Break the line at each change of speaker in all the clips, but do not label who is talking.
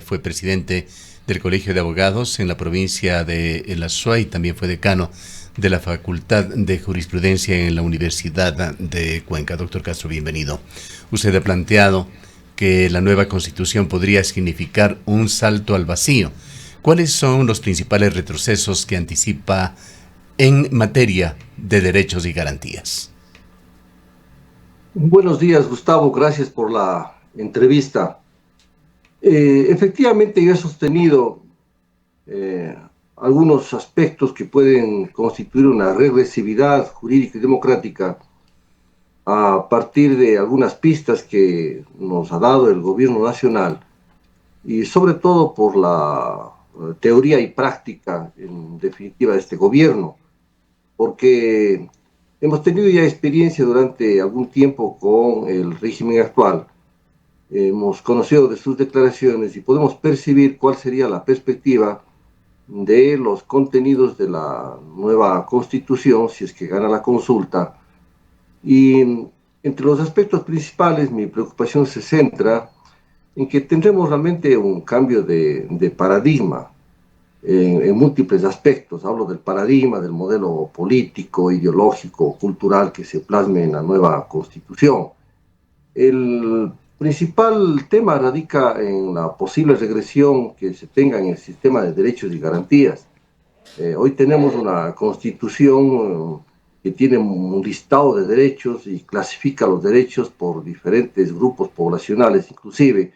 fue presidente del Colegio de Abogados en la provincia de El Azuay, también fue decano de la Facultad de Jurisprudencia en la Universidad de Cuenca. Doctor Castro, bienvenido. Usted ha planteado que la nueva Constitución podría significar un salto al vacío. ¿Cuáles son los principales retrocesos que anticipa en materia de derechos y garantías?
Buenos días, Gustavo. Gracias por la entrevista. Efectivamente, yo he sostenido eh, algunos aspectos que pueden constituir una regresividad jurídica y democrática a partir de algunas pistas que nos ha dado el gobierno nacional y sobre todo por la teoría y práctica, en definitiva, de este gobierno, porque hemos tenido ya experiencia durante algún tiempo con el régimen actual. Hemos conocido de sus declaraciones y podemos percibir cuál sería la perspectiva de los contenidos de la nueva Constitución, si es que gana la consulta. Y entre los aspectos principales, mi preocupación se centra en que tendremos realmente un cambio de paradigma en múltiples aspectos. Hablo del paradigma, del modelo político, ideológico, cultural que se plasme en la nueva Constitución. El principal tema radica en la posible regresión que se tenga en el sistema de derechos y garantías. Hoy tenemos una Constitución que tiene un listado de derechos y clasifica los derechos por diferentes grupos poblacionales, inclusive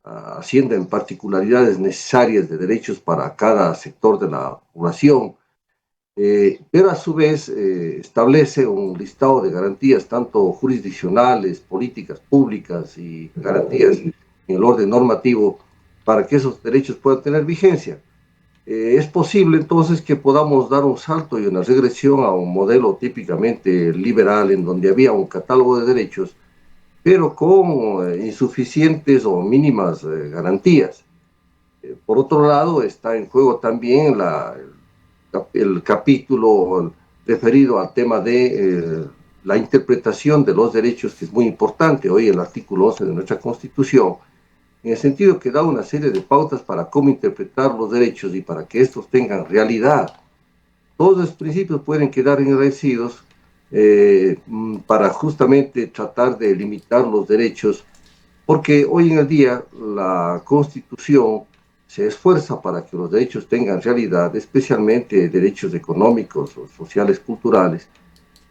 haciendo en particularidades necesarias de derechos para cada sector de la población, pero a su vez establece un listado de garantías tanto jurisdiccionales, políticas públicas y garantías en el orden normativo para que esos derechos puedan tener vigencia. Es posible entonces que podamos dar un salto y una regresión a un modelo típicamente liberal en donde había un catálogo de derechos pero con insuficientes o mínimas garantías. Por otro lado, está en juego también el capítulo referido al tema de la interpretación de los derechos, que es muy importante. Hoy el artículo 11 de nuestra Constitución, en el sentido que da una serie de pautas para cómo interpretar los derechos y para que estos tengan realidad. Todos los principios pueden quedar enraicidos para justamente tratar de limitar los derechos, porque hoy en el día la Constitución se esfuerza para que los derechos tengan realidad, especialmente derechos económicos, sociales, culturales,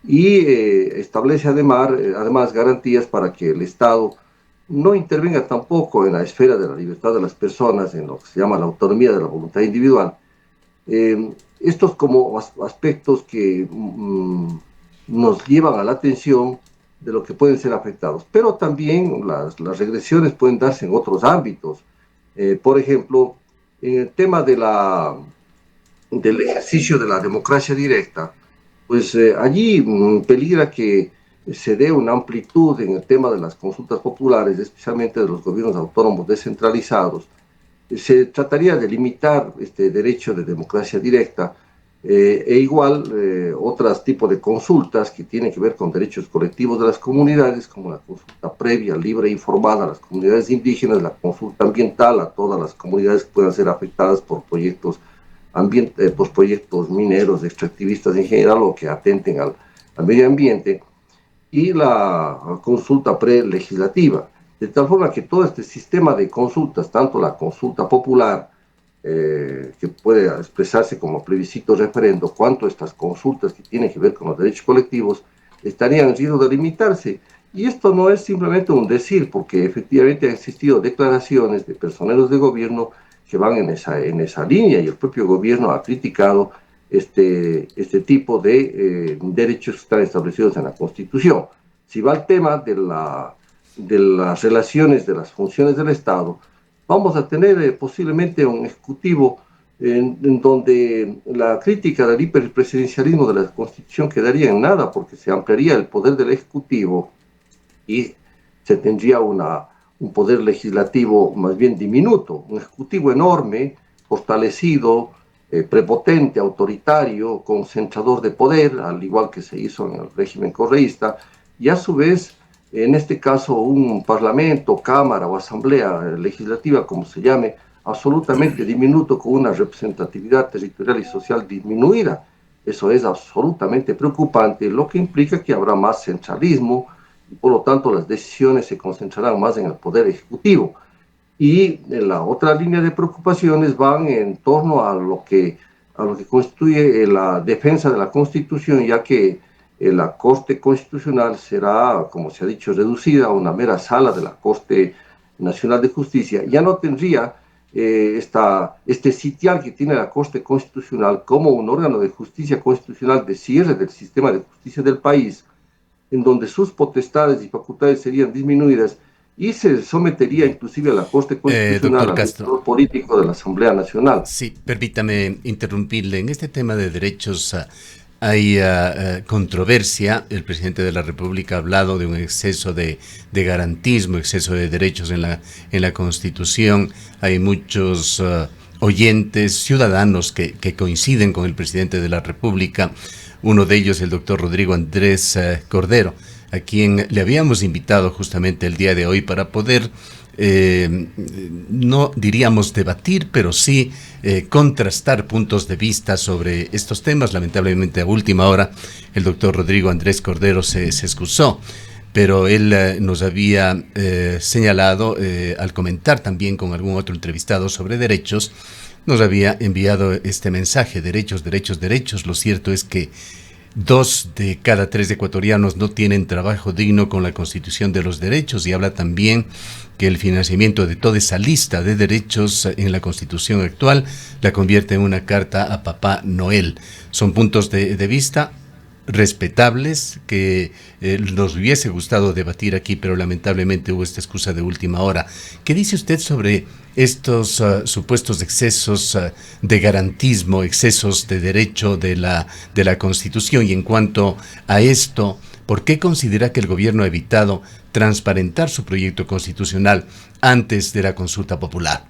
y establece además garantías para que el Estado no intervenga tampoco en la esfera de la libertad de las personas, en lo que se llama la autonomía de la voluntad individual. Estos como aspectos que nos llevan a la atención de lo que pueden ser afectados. Pero también las regresiones pueden darse en otros ámbitos. Por ejemplo, en el tema del ejercicio de la democracia directa, pues allí peligra que se dé una amplitud en el tema de las consultas populares, especialmente de los gobiernos autónomos descentralizados. Se trataría de limitar este derecho de democracia directa otros tipos de consultas que tienen que ver con derechos colectivos de las comunidades, como la consulta previa, libre e informada a las comunidades indígenas, la consulta ambiental a todas las comunidades que puedan ser afectadas por proyectos mineros, extractivistas en general o que atenten al medio ambiente, y la consulta prelegislativa. De tal forma que todo este sistema de consultas, tanto la consulta popular, que puede expresarse como plebiscito referendo, cuanto estas consultas que tienen que ver con los derechos colectivos, estarían en riesgo de limitarse. Y esto no es simplemente un decir, porque efectivamente han existido declaraciones de personeros de gobierno que van en esa línea, y el propio gobierno ha criticado este tipo de derechos que están establecidos en la Constitución. Si va al tema de las relaciones de las funciones del Estado, vamos a tener posiblemente un ejecutivo en donde la crítica del hiperpresidencialismo de la Constitución quedaría en nada, porque se ampliaría el poder del Ejecutivo y se tendría un poder legislativo más bien diminuto, un Ejecutivo enorme, fortalecido, prepotente, autoritario, concentrador de poder, al igual que se hizo en el régimen correísta, y a su vez en este caso un parlamento, cámara o asamblea legislativa, como se llame, absolutamente diminuto, con una representatividad territorial y social disminuida. Eso es absolutamente preocupante, lo que implica que habrá más centralismo y por lo tanto las decisiones se concentrarán más en el poder ejecutivo. Y la otra línea de preocupaciones van en torno a lo que constituye la defensa de la Constitución, ya que la Corte Constitucional será, como se ha dicho, reducida a una mera sala de la Corte Nacional de Justicia. Ya no tendría este sitial que tiene la Corte Constitucional como un órgano de justicia constitucional de cierre del sistema de justicia del país, en donde sus potestades y facultades serían disminuidas y se sometería
Bien.
inclusive a la Corte Constitucional
Doctor
al
Castro,
control político de la Asamblea Nacional.
sí, permítame interrumpirle. En este tema de derechos hay controversia. El presidente de la República ha hablado de un exceso de garantismo, exceso de derechos en la Constitución. Hay muchos oyentes, ciudadanos que coinciden con el presidente de la República. Uno de ellos, el doctor Rodrigo Andrés Cordero, a quien le habíamos invitado justamente el día de hoy para poder no diríamos debatir, pero sí contrastar puntos de vista sobre estos temas. Lamentablemente a última hora el doctor Rodrigo Andrés Cordero se excusó, pero él nos había señalado, al comentar también con algún otro entrevistado sobre derechos, nos había enviado este mensaje: derechos, derechos, derechos. Lo cierto es que 2 de cada 3 ecuatorianos no tienen trabajo digno con la Constitución de los Derechos, y habla también que el financiamiento de toda esa lista de derechos en la Constitución actual la convierte en una carta a Papá Noel. Son puntos de vista respetables que nos hubiese gustado debatir aquí, pero lamentablemente hubo esta excusa de última hora. ¿Qué dice usted sobre estos supuestos excesos de garantismo, excesos de derecho de la Constitución? Y en cuanto a esto, ¿por qué considera que el gobierno ha evitado transparentar su proyecto constitucional antes de la consulta popular?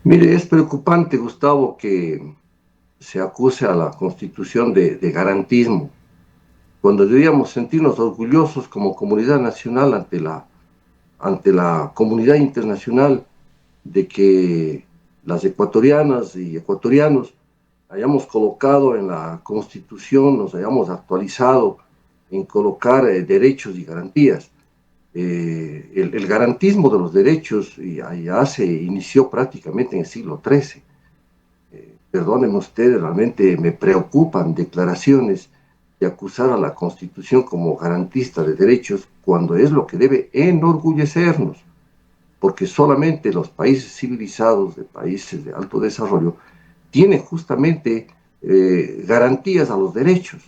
Mire, es preocupante, Gustavo, que se acuse a la Constitución de garantismo, cuando deberíamos sentirnos orgullosos como comunidad nacional ante la comunidad internacional de que las ecuatorianas y ecuatorianos hayamos colocado en la Constitución, nos hayamos actualizado en colocar derechos y garantías. El garantismo de los derechos ya se inició prácticamente en el siglo XIII. Perdónenme ustedes, realmente me preocupan declaraciones de acusar a la Constitución como garantista de derechos, cuando es lo que debe enorgullecernos, porque solamente los países civilizados, de países de alto desarrollo, tienen justamente garantías a los derechos.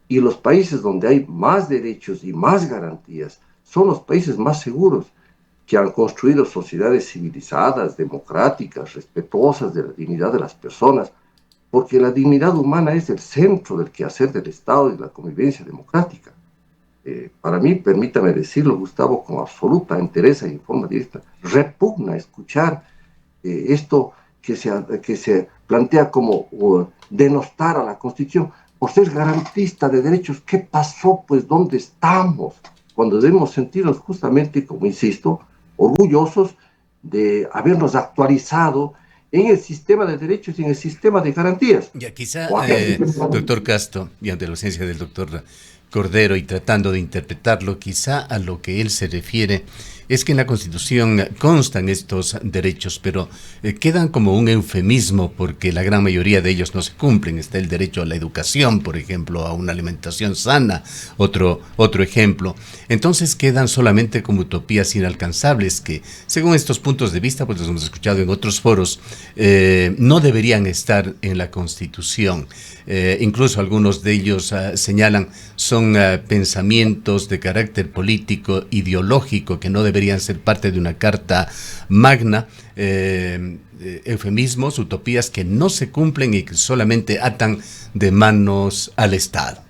Y los países donde hay más derechos y más garantías son los países más seguros, que han construido sociedades civilizadas, democráticas, respetuosas de la dignidad de las personas, porque la dignidad humana es el centro del quehacer del Estado y de la convivencia democrática. Para mí, permítame decirlo, Gustavo, con absoluta entereza y en forma directa, repugna escuchar esto que se plantea como denostar a la Constitución por ser garantista de derechos. ¿Qué pasó? Pues, ¿dónde estamos? Cuando debemos sentirnos justamente, como insisto, orgullosos de habernos actualizado en el sistema de derechos y en el sistema de garantías.
Ya quizá, doctor Castro, y ante la ausencia del doctor Cordero y tratando de interpretarlo, quizá a lo que él se refiere es que en la Constitución constan estos derechos, pero quedan como un eufemismo porque la gran mayoría de ellos no se cumplen. Está el derecho a la educación, por ejemplo, a una alimentación sana, otro ejemplo. Entonces quedan solamente como utopías inalcanzables que, según estos puntos de vista, pues los hemos escuchado en otros foros, no deberían estar en la Constitución. Incluso algunos de ellos señalan son pensamientos de carácter político, ideológico, que no deberían ser parte de una carta magna, eufemismos, utopías que no se cumplen y que solamente atan de manos al Estado.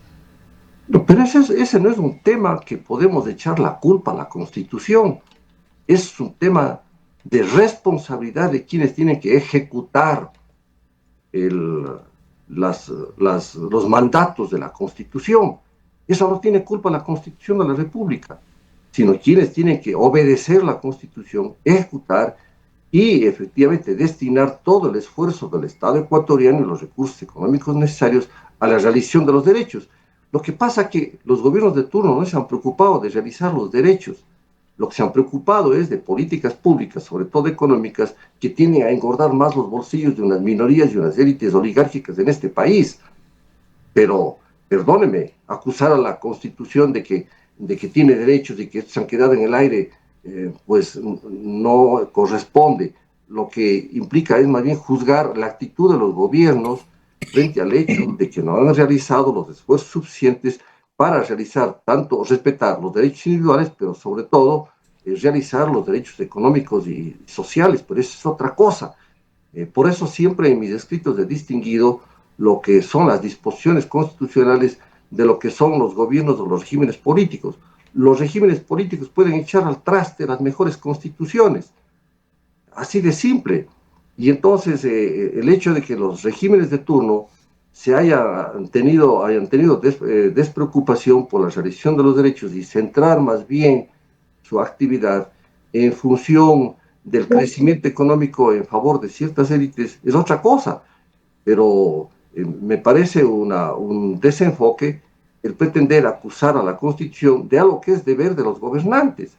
No, pero ese no es un tema que podemos echar la culpa a la Constitución. Es un tema de responsabilidad de quienes tienen que ejecutar los mandatos de la Constitución. Eso no tiene culpa la Constitución de la República, sino quienes tienen que obedecer la Constitución, ejecutar y efectivamente destinar todo el esfuerzo del Estado ecuatoriano y los recursos económicos necesarios a la realización de los derechos. Lo que pasa es que los gobiernos de turno no se han preocupado de realizar los derechos. Lo que se han preocupado es de políticas públicas, sobre todo económicas, que tienden a engordar más los bolsillos de unas minorías y unas élites oligárquicas en este país. Pero, perdóneme, acusar a la Constitución de que tiene derechos y que se han quedado en el aire, pues no corresponde. Lo que implica es más bien juzgar la actitud de los gobiernos frente al hecho de que no han realizado los esfuerzos suficientes para realizar tanto, respetar los derechos individuales, pero sobre todo realizar los derechos económicos y sociales, pero eso es otra cosa. Por eso siempre en mis escritos he distinguido lo que son las disposiciones constitucionales de lo que son los gobiernos o los regímenes políticos. Los regímenes políticos pueden echar al traste las mejores constituciones, así de simple. Y entonces el hecho de que los regímenes de turno hayan tenido despreocupación por la realización de los derechos y centrar más bien su actividad en función del crecimiento económico en favor de ciertas élites es otra cosa, pero me parece un desenfoque el pretender acusar a la Constitución de algo que es deber de los gobernantes.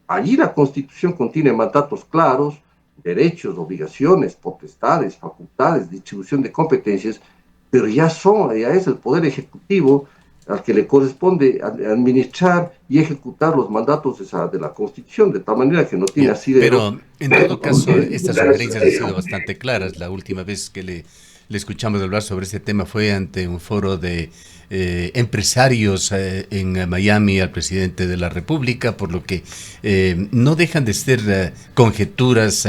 Allí la Constitución contiene mandatos claros, derechos, obligaciones, potestades, facultades, distribución de competencias, pero ya es el Poder Ejecutivo al que le corresponde administrar y ejecutar los mandatos de la Constitución, de tal manera que no tiene
Bien,
asidero.
pero en todo caso, estas sugerencias han sido bastante claras. La última vez que le escuchamos hablar sobre este tema fue ante un foro de empresarios en Miami al presidente de la República, por lo que no dejan de ser conjeturas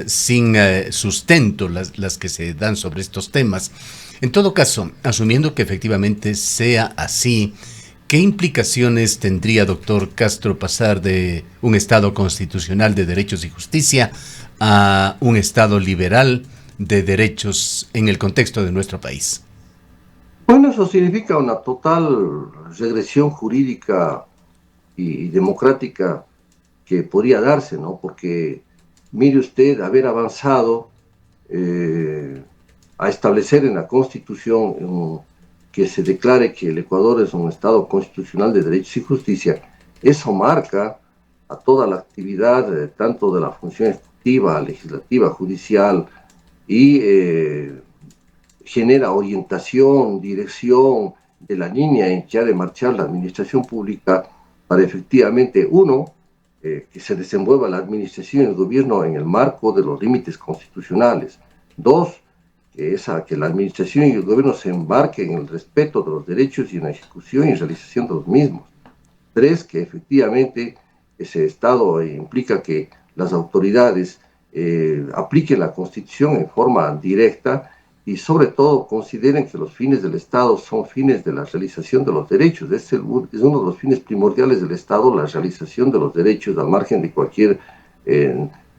sin sustento las que se dan sobre estos temas. En todo caso, asumiendo que efectivamente sea así, ¿qué implicaciones tendría, doctor Castro, pasar de un Estado constitucional de derechos y justicia a un Estado liberal de derechos en el contexto de nuestro país?
Bueno, eso significa una total regresión jurídica y democrática que podría darse, ¿no? Porque mire usted, haber avanzado a establecer en la Constitución que se declare que el Ecuador es un Estado constitucional de derechos y justicia, eso marca a toda la actividad, tanto de la función ejecutiva, legislativa, judicial, y genera orientación, dirección de la línea en que ha de marchar la administración pública para efectivamente, uno, que se desenvuelva la administración y el gobierno en el marco de los límites constitucionales. Dos, que la administración y el gobierno se embarquen en el respeto de los derechos y en la ejecución y realización de los mismos. Tres, que efectivamente ese Estado implica que las autoridades apliquen la Constitución en forma directa y sobre todo consideren que los fines del Estado son fines de la realización de los derechos. Es uno de los fines primordiales del Estado, la realización de los derechos al margen de cualquier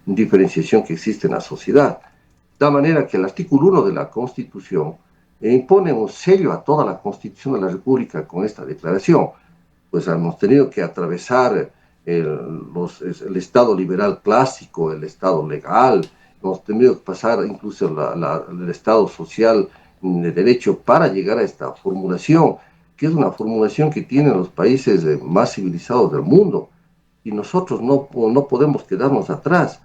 diferenciación que existe en la sociedad. De tal manera que el artículo 1 de la Constitución impone un sello a toda la Constitución de la República con esta declaración. Pues hemos tenido que atravesar el Estado liberal clásico, el Estado legal, hemos tenido que pasar incluso el Estado social de derecho para llegar a esta formulación, que es una formulación que tienen los países más civilizados del mundo, y nosotros no podemos quedarnos atrás.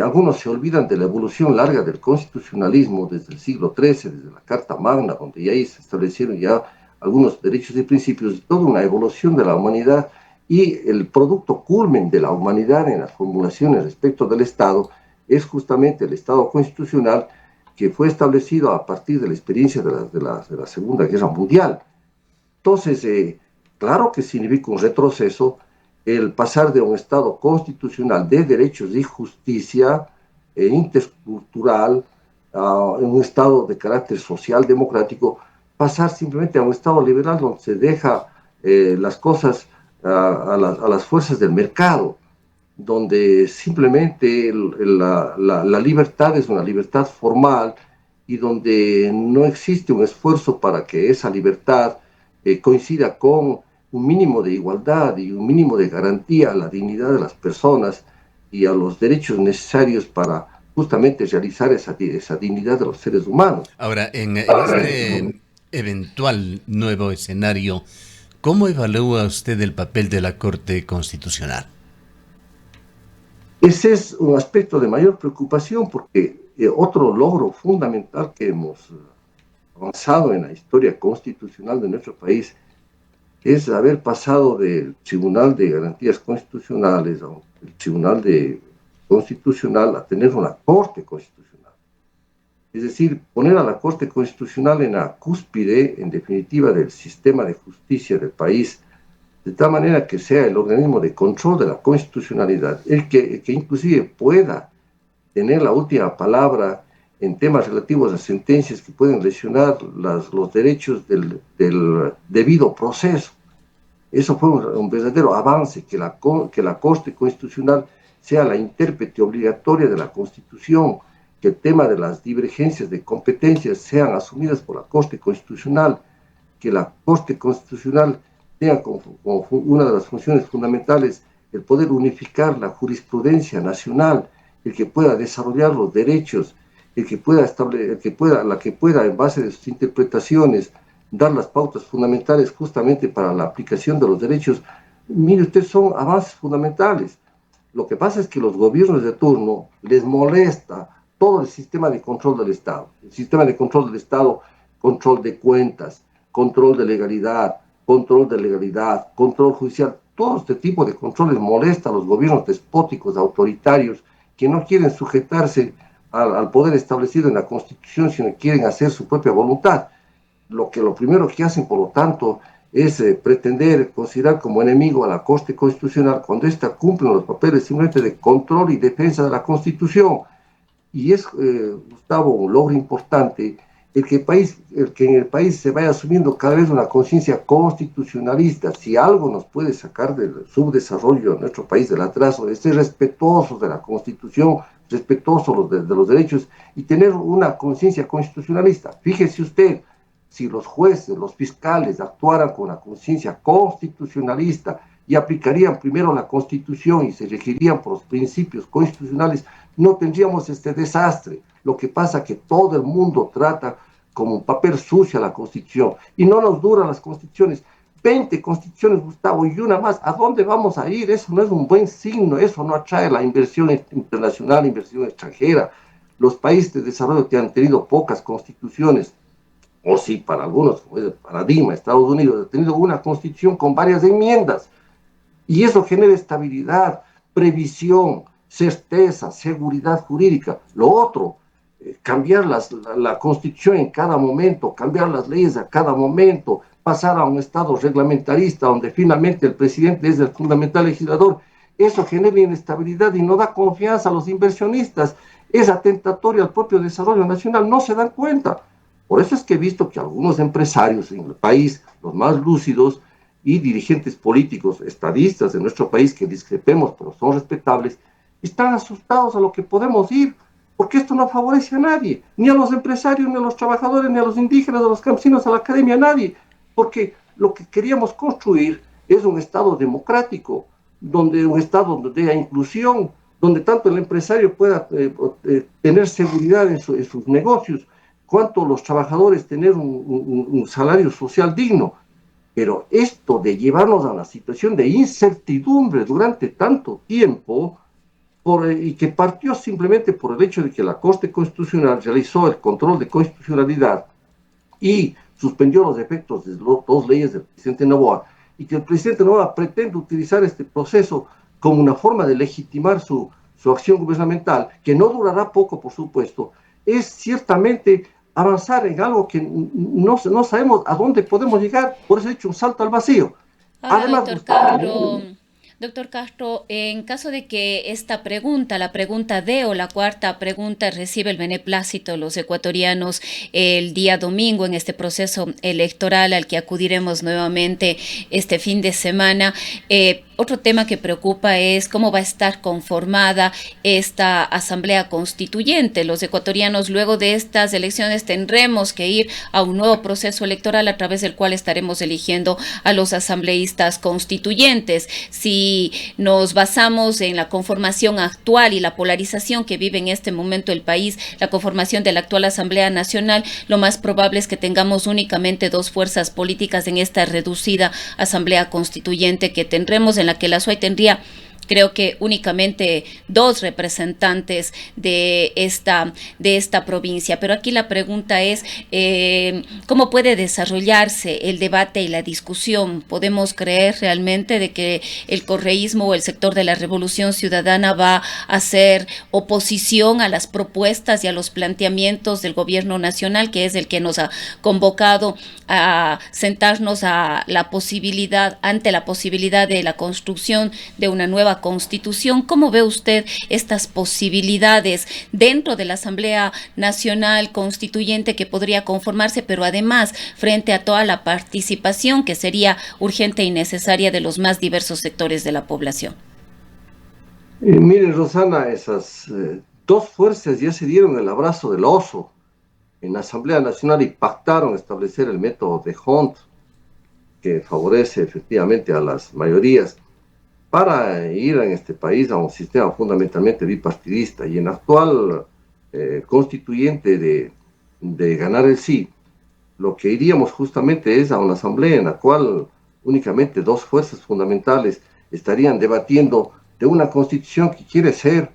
Algunos se olvidan de la evolución larga del constitucionalismo desde el siglo XIII, desde la Carta Magna, donde ya se establecieron ya algunos derechos y principios, toda una evolución de la humanidad, y el producto culmen de la humanidad en las formulaciones respecto del Estado es justamente el Estado constitucional, que fue establecido a partir de la experiencia de la Segunda Guerra Mundial. Entonces, claro que significa un retroceso el pasar de un Estado constitucional de derechos y justicia intercultural a un Estado de carácter social democrático, pasar simplemente a un Estado liberal donde se deja las cosas a las fuerzas del mercado, donde simplemente la libertad es una libertad formal y donde no existe un esfuerzo para que esa libertad coincida con un mínimo de igualdad y un mínimo de garantía a la dignidad de las personas y a los derechos necesarios para justamente realizar esa dignidad de los seres humanos.
Ahora, en este eventual nuevo escenario, ¿cómo evalúa usted el papel de la Corte Constitucional?
Ese es un aspecto de mayor preocupación porque otro logro fundamental que hemos avanzado en la historia constitucional de nuestro país es haber pasado del Tribunal de Garantías Constitucionales al Tribunal Constitucional a tener una Corte Constitucional. Es decir, poner a la Corte Constitucional en la cúspide, en definitiva, del sistema de justicia del país, de tal manera que sea el organismo de control de la constitucionalidad, el que inclusive pueda tener la última palabra en temas relativos a sentencias que pueden lesionar los derechos del debido proceso. Eso fue un verdadero avance, que la Corte Constitucional sea la intérprete obligatoria de la Constitución, que el tema de las divergencias de competencias sean asumidas por la Corte Constitucional, que la Corte Constitucional tenga como una de las funciones fundamentales el poder unificar la jurisprudencia nacional, el que pueda desarrollar los derechos, el que pueda en base de sus interpretaciones dar las pautas fundamentales justamente para la aplicación de los derechos. Mire usted, son avances fundamentales. Lo que pasa es que los gobiernos de turno les molesta todo el sistema de control del Estado. El sistema de control del Estado, control de cuentas, control de legalidad, control judicial. Todo este tipo de controles molesta a los gobiernos despóticos, autoritarios, que no quieren sujetarse al poder establecido en la Constitución, sino que quieren hacer su propia voluntad. Lo primero que hacen, por lo tanto, es pretender considerar como enemigo a la Corte Constitucional cuando ésta cumple los papeles simplemente de control y defensa de la Constitución. Y es, Gustavo, un logro importante el que en el país se vaya asumiendo cada vez una conciencia constitucionalista. Si algo nos puede sacar del subdesarrollo de nuestro país, del atraso, es ser respetuosos de la Constitución, respetuosos de los derechos y tener una conciencia constitucionalista. Fíjese usted, si los jueces, los fiscales actuaran con una conciencia constitucionalista y aplicarían primero la Constitución y se regirían por los principios constitucionales, no tendríamos este desastre. Lo que pasa es que todo el mundo trata como un papel sucio a la Constitución y no nos duran las constituciones. 20 constituciones, Gustavo, y una más. ¿A dónde vamos a ir? Eso no es un buen signo, eso no atrae la inversión internacional, inversión extranjera. Los países de desarrollo que han tenido pocas constituciones, o sí, para algunos, como es el paradigma, Estados Unidos ha tenido una constitución con varias enmiendas, y eso genera estabilidad, previsión, certeza, seguridad jurídica. Lo otro, cambiar la Constitución en cada momento, cambiar las leyes a cada momento, pasar a un Estado reglamentarista donde finalmente el presidente es el fundamental legislador, eso genera inestabilidad y no da confianza a los inversionistas, es atentatorio al propio desarrollo nacional, no se dan cuenta. Por eso es que he visto que algunos empresarios en el país, los más lúcidos, y dirigentes políticos, estadistas de nuestro país, que discrepemos, pero son respetables, están asustados a lo que podemos ir, porque esto no favorece a nadie, ni a los empresarios, ni a los trabajadores, ni a los indígenas, a los campesinos, a la academia, a nadie, porque lo que queríamos construir es un Estado democrático, un Estado donde haya inclusión, donde tanto el empresario pueda tener seguridad en sus negocios, cuanto los trabajadores tener un salario social digno. Pero esto de llevarnos a una situación de incertidumbre durante tanto tiempo, y que partió simplemente por el hecho de que la Corte Constitucional realizó el control de constitucionalidad y suspendió los efectos de las dos leyes del presidente Noboa, y que el presidente Noboa pretende utilizar este proceso como una forma de legitimar su acción gubernamental, que no durará poco, por supuesto, es ciertamente avanzar en algo que no sabemos a dónde podemos llegar, por eso he hecho un salto al vacío.
Ahora, además, doctor Castro, en caso de que esta pregunta, la pregunta D o la cuarta pregunta, recibe el beneplácito de los ecuatorianos el día domingo en este proceso electoral al que acudiremos nuevamente este fin de semana, Otro tema que preocupa es cómo va a estar conformada esta asamblea constituyente. Los ecuatorianos, luego de estas elecciones, tendremos que ir a un nuevo proceso electoral a través del cual estaremos eligiendo a los asambleístas constituyentes. Si nos basamos en la conformación actual y la polarización que vive en este momento el país, la conformación de la actual Asamblea Nacional, lo más probable es que tengamos únicamente dos fuerzas políticas en esta reducida asamblea constituyente que tendremos, en la que la SUAY tendría, creo que únicamente 2 representantes de esta provincia. Pero aquí la pregunta es, ¿cómo puede desarrollarse el debate y la discusión? ¿Podemos creer realmente de que el correísmo o el sector de la Revolución Ciudadana va a hacer oposición a las propuestas y a los planteamientos del gobierno nacional, que es el que nos ha convocado a sentarnos ante la posibilidad de la construcción de una nueva constitución? ¿Cómo ve usted estas posibilidades dentro de la Asamblea Nacional Constituyente que podría conformarse, pero además frente a toda la participación que sería urgente y necesaria de los más diversos sectores de la población?
Miren, Rosana, esas dos fuerzas ya se dieron el abrazo del oso en la Asamblea Nacional y pactaron establecer el método de Hont, que favorece efectivamente a las mayorías, para ir en este país a un sistema fundamentalmente bipartidista. Y en la actual constituyente de ganar el sí, lo que iríamos justamente es a una asamblea en la cual únicamente dos fuerzas fundamentales estarían debatiendo de una constitución que quiere ser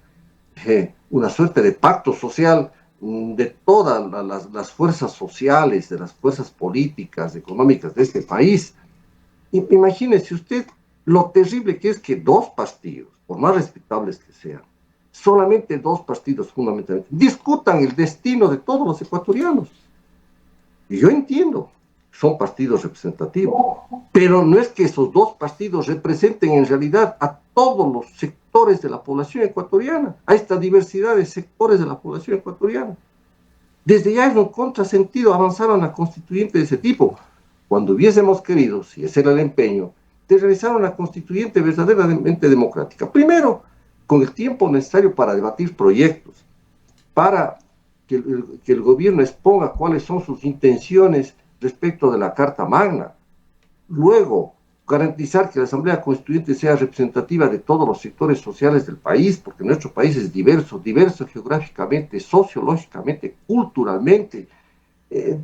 una suerte de pacto social de todas las fuerzas sociales, de las fuerzas políticas, económicas de este país. Imagínese usted lo terrible que es que dos partidos, por más respetables que sean, solamente dos partidos fundamentalmente, discutan el destino de todos los ecuatorianos. Y yo entiendo, son partidos representativos, pero no es que esos dos partidos representen en realidad a todos los sectores de la población ecuatoriana, a esta diversidad de sectores de la población ecuatoriana. Desde ya es un contrasentido avanzar a una constituyente de ese tipo, cuando hubiésemos querido, si ese era el empeño, de realizar una constituyente verdaderamente democrática. Primero, con el tiempo necesario para debatir proyectos, para que el gobierno exponga cuáles son sus intenciones respecto de la Carta Magna. Luego, garantizar que la Asamblea Constituyente sea representativa de todos los sectores sociales del país, porque nuestro país es diverso geográficamente, sociológicamente, culturalmente,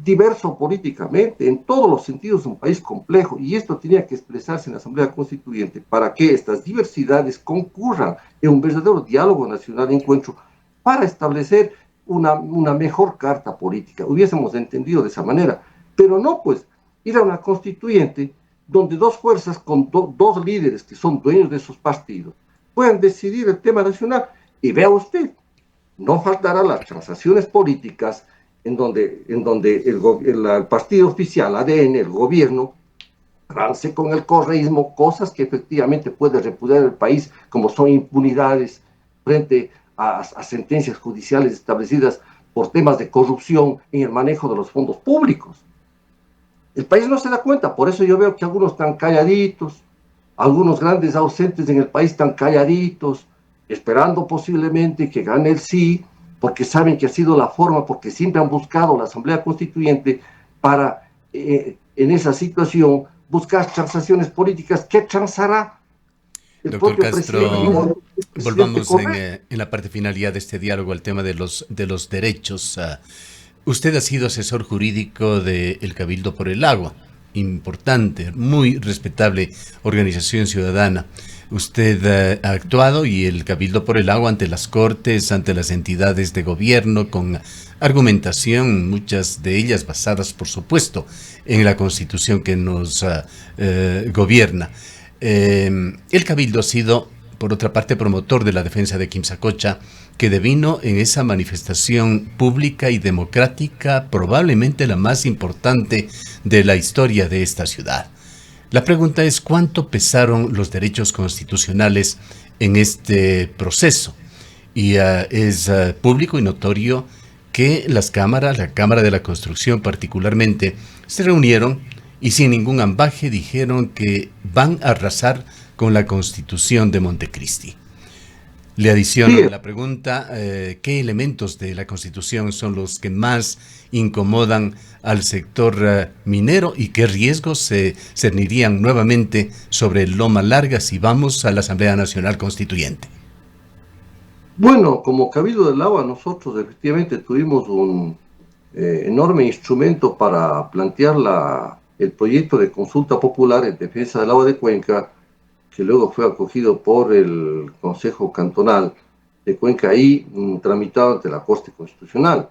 diverso políticamente, en todos los sentidos un país complejo, y esto tenía que expresarse en la Asamblea Constituyente para que estas diversidades concurran en un verdadero diálogo nacional de encuentro para establecer una mejor carta política. Hubiésemos entendido de esa manera, pero no pues ir a una constituyente donde dos fuerzas con dos líderes que son dueños de esos partidos puedan decidir el tema nacional. Y vea usted, no faltará las transacciones políticas en donde el partido oficial, ADN, el gobierno, trance con el correísmo, cosas que efectivamente puede repudiar el país, como son impunidades frente a sentencias judiciales establecidas por temas de corrupción en el manejo de los fondos públicos. El país no se da cuenta, por eso yo veo que algunos están calladitos, algunos grandes ausentes en el país están calladitos, esperando posiblemente que gane el sí, porque saben que ha sido la forma, porque siempre han buscado la Asamblea Constituyente para, en esa situación, buscar transacciones políticas. ¿Qué transará el
Doctor
propio
Castro? Volvamos en la parte final ya de este diálogo al tema de los derechos. Usted ha sido asesor jurídico del Cabildo por el Agua, importante, muy respetable organización ciudadana. Usted ha actuado y el Cabildo por el Agua ante las Cortes, ante las entidades de gobierno, con argumentación, muchas de ellas basadas, por supuesto, en la Constitución que nos gobierna. El Cabildo ha sido, por otra parte, promotor de la defensa de Quimsacocha, que devino en esa manifestación pública y democrática, probablemente la más importante de la historia de esta ciudad. La pregunta es, ¿cuánto pesaron los derechos constitucionales en este proceso? Y es público y notorio que la Cámara de la Construcción particularmente, se reunieron y sin ningún ambaje dijeron que van a arrasar con la Constitución de Montecristi. Le adiciono la pregunta, ¿qué elementos de la Constitución son los que más incomodan al sector minero y qué riesgos se cernirían nuevamente sobre Loma Larga si vamos a la Asamblea Nacional Constituyente?
Bueno, como Cabildo del Agua, nosotros efectivamente tuvimos un enorme instrumento para plantear el proyecto de consulta popular en defensa del agua de Cuenca, que luego fue acogido por el Consejo Cantonal de Cuenca y tramitado ante la Corte Constitucional,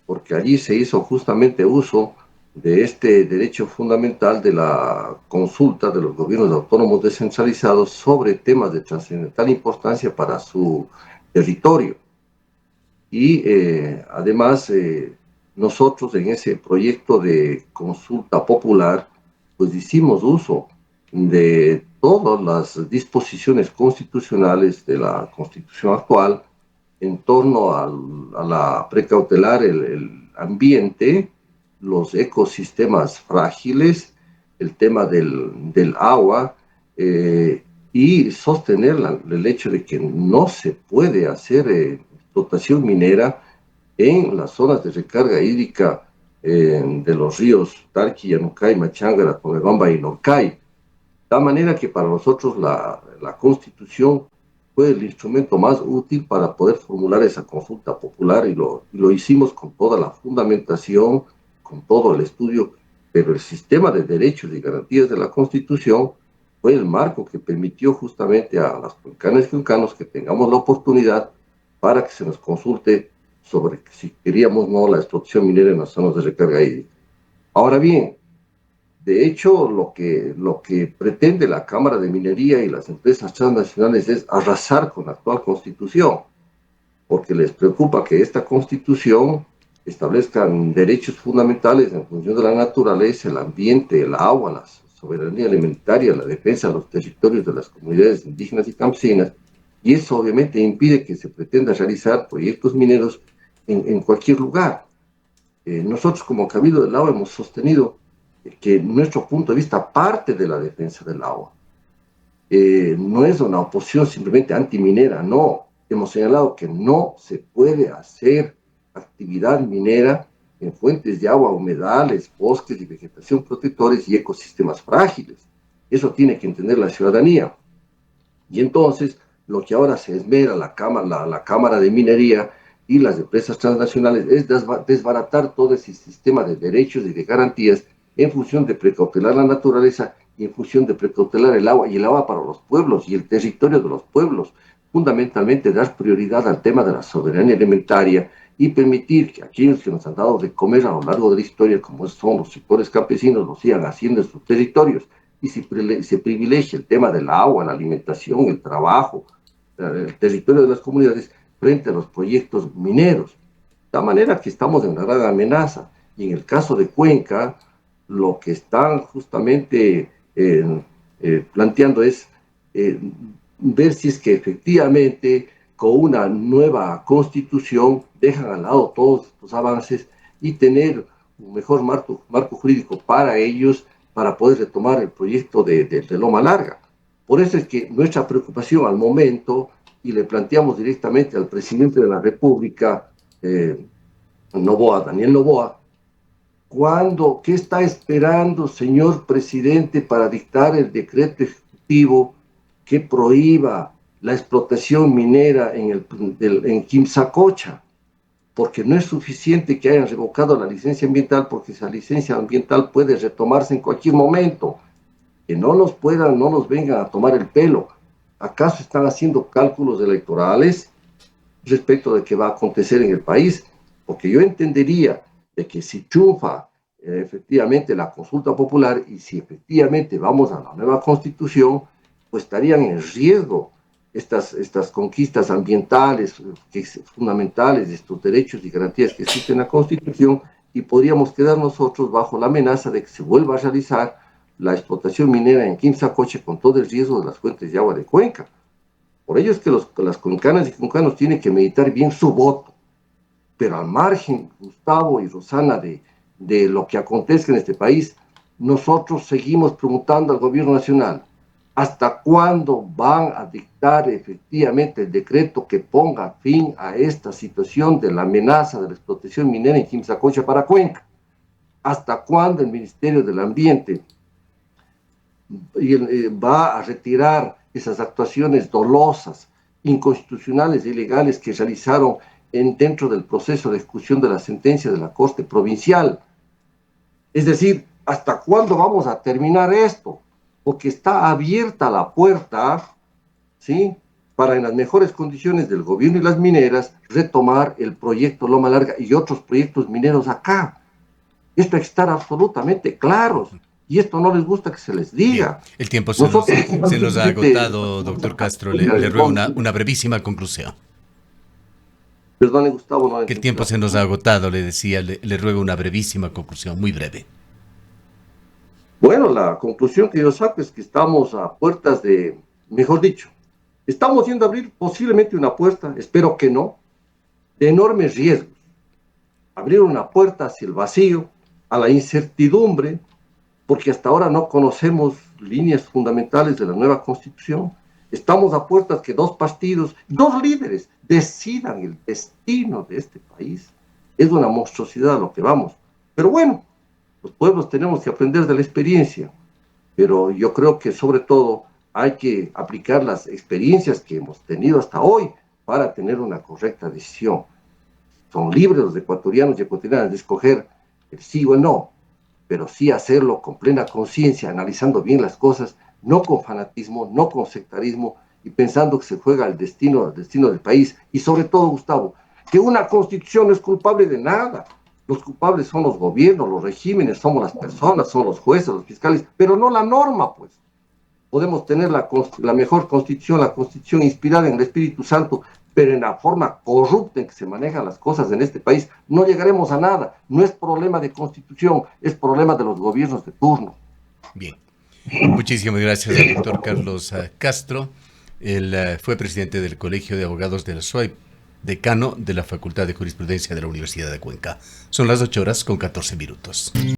porque allí se hizo justamente uso de este derecho fundamental de la consulta de los gobiernos autónomos descentralizados sobre temas de trascendental importancia para su territorio. Y además, nosotros en ese proyecto de consulta popular, pues hicimos uso de todas las disposiciones constitucionales de la Constitución actual en torno a la precautelar el ambiente, los ecosistemas frágiles, el tema del agua, y sostener el hecho de que no se puede hacer explotación minera en las zonas de recarga hídrica de los ríos Tarqui, Yanucay, Machangara, Tomebamba y Norcay. De tal manera que para nosotros la Constitución fue el instrumento más útil para poder formular esa consulta popular y lo hicimos con toda la fundamentación, con todo el estudio, pero el sistema de derechos y garantías de la Constitución fue el marco que permitió justamente a las cuencanas y cuencanos que tengamos la oportunidad para que se nos consulte sobre si queríamos o no la explotación minera en las zonas de recarga hídrica. Ahora bien, de hecho, lo que pretende la Cámara de Minería y las empresas transnacionales es arrasar con la actual Constitución, porque les preocupa que esta Constitución establezca derechos fundamentales en función de la naturaleza, el ambiente, el agua, la soberanía alimentaria, la defensa de los territorios de las comunidades indígenas y campesinas, y eso obviamente impide que se pretenda realizar proyectos mineros en cualquier lugar. Nosotros como Cabildo del Agua hemos sostenido que nuestro punto de vista parte de la defensa del agua. No es una oposición simplemente antiminera, no. Hemos señalado que no se puede hacer actividad minera en fuentes de agua, humedales, bosques y vegetación protectores y ecosistemas frágiles. Eso tiene que entender la ciudadanía. Y entonces, lo que ahora se esmera la Cámara de Minería y las empresas transnacionales es desbaratar todo ese sistema de derechos y de garantías en función de precautelar la naturaleza y en función de precautelar el agua y el agua para los pueblos y el territorio de los pueblos. Fundamentalmente dar prioridad al tema de la soberanía alimentaria y permitir que aquellos que nos han dado de comer a lo largo de la historia, como son los sectores campesinos, lo sigan haciendo en sus territorios. Y se privilegia el tema del agua, la alimentación, el trabajo, el territorio de las comunidades frente a los proyectos mineros. De tal manera que estamos en una gran amenaza. Y en el caso de Cuenca, lo que están justamente planteando es ver si es que efectivamente con una nueva constitución dejan al lado todos estos avances y tener un mejor marco jurídico para ellos para poder retomar el proyecto de Loma Larga. Por eso es que nuestra preocupación al momento, y le planteamos directamente al presidente de la República, Daniel Noboa, ¿qué está esperando, señor presidente, para dictar el decreto ejecutivo que prohíba la explotación minera en Quimsacocha? Porque no es suficiente que hayan revocado la licencia ambiental, porque esa licencia ambiental puede retomarse en cualquier momento. Que no nos vengan a tomar el pelo. ¿Acaso están haciendo cálculos electorales respecto de qué va a acontecer en el país? Porque yo entendería de que si triunfa efectivamente la consulta popular y si efectivamente vamos a la nueva constitución, pues estarían en riesgo estas conquistas ambientales fundamentales, estos derechos y garantías que existen en la Constitución, y podríamos quedar nosotros bajo la amenaza de que se vuelva a realizar la explotación minera en Quimsacocha con todo el riesgo de las fuentes de agua de Cuenca. Por ello es que las cuencanas y cuencanos tienen que meditar bien su voto. Pero al margen, Gustavo y Rosana, de lo que acontezca en este país, nosotros seguimos preguntando al gobierno nacional, ¿Hasta cuándo van a dictar efectivamente el decreto que ponga fin a esta situación de la amenaza de la explotación minera en Quimsacocha para Cuenca? ¿Hasta cuándo el Ministerio del Ambiente va a retirar esas actuaciones dolosas, inconstitucionales e ilegales que realizaron dentro del proceso de ejecución de la sentencia de la Corte Provincial? Es decir, ¿hasta cuándo vamos a terminar esto? Porque está abierta la puerta, ¿sí?, para en las mejores condiciones del gobierno y las mineras retomar el proyecto Loma Larga y otros proyectos mineros acá. Esto hay que estar absolutamente claros. Y esto no les gusta que se les diga.
Bien, el tiempo se nos ha agotado, doctor Castro. Le ruego una brevísima conclusión.
Perdone, Gustavo. No,
que el tiempo se nos ha agotado, le decía. Le ruego una brevísima conclusión, muy breve.
Bueno, la conclusión que yo saco es que estamos a puertas de, mejor dicho, estamos yendo a abrir posiblemente una puerta, espero que no, de enormes riesgos. Abrir una puerta hacia el vacío, a la incertidumbre, porque hasta ahora no conocemos líneas fundamentales de la nueva Constitución. Estamos a puertas que dos partidos, dos líderes, decidan el destino de este país. Es una monstruosidad lo que vamos. Pero bueno, los pueblos tenemos que aprender de la experiencia, pero yo creo que sobre todo hay que aplicar las experiencias que hemos tenido hasta hoy para tener una correcta decisión. Son libres los ecuatorianos y ecuatorianas de escoger el sí o el no, pero sí hacerlo con plena conciencia, analizando bien las cosas, no con fanatismo, no con sectarismo, y pensando que se juega el destino del país. Y sobre todo, Gustavo, que una constitución no es culpable de nada. Los culpables son los gobiernos, los regímenes, somos las personas, son los jueces, los fiscales, pero no la norma, pues. Podemos tener la mejor constitución, la constitución inspirada en el Espíritu Santo, pero en la forma corrupta en que se manejan las cosas en este país, no llegaremos a nada. No es problema de constitución, es problema de los gobiernos de turno.
Bien. Muchísimas gracias al doctor Carlos Castro. Él fue presidente del Colegio de Abogados de la SUAY, decano de la Facultad de Jurisprudencia de la Universidad de Cuenca. Son las 8:14 minutos.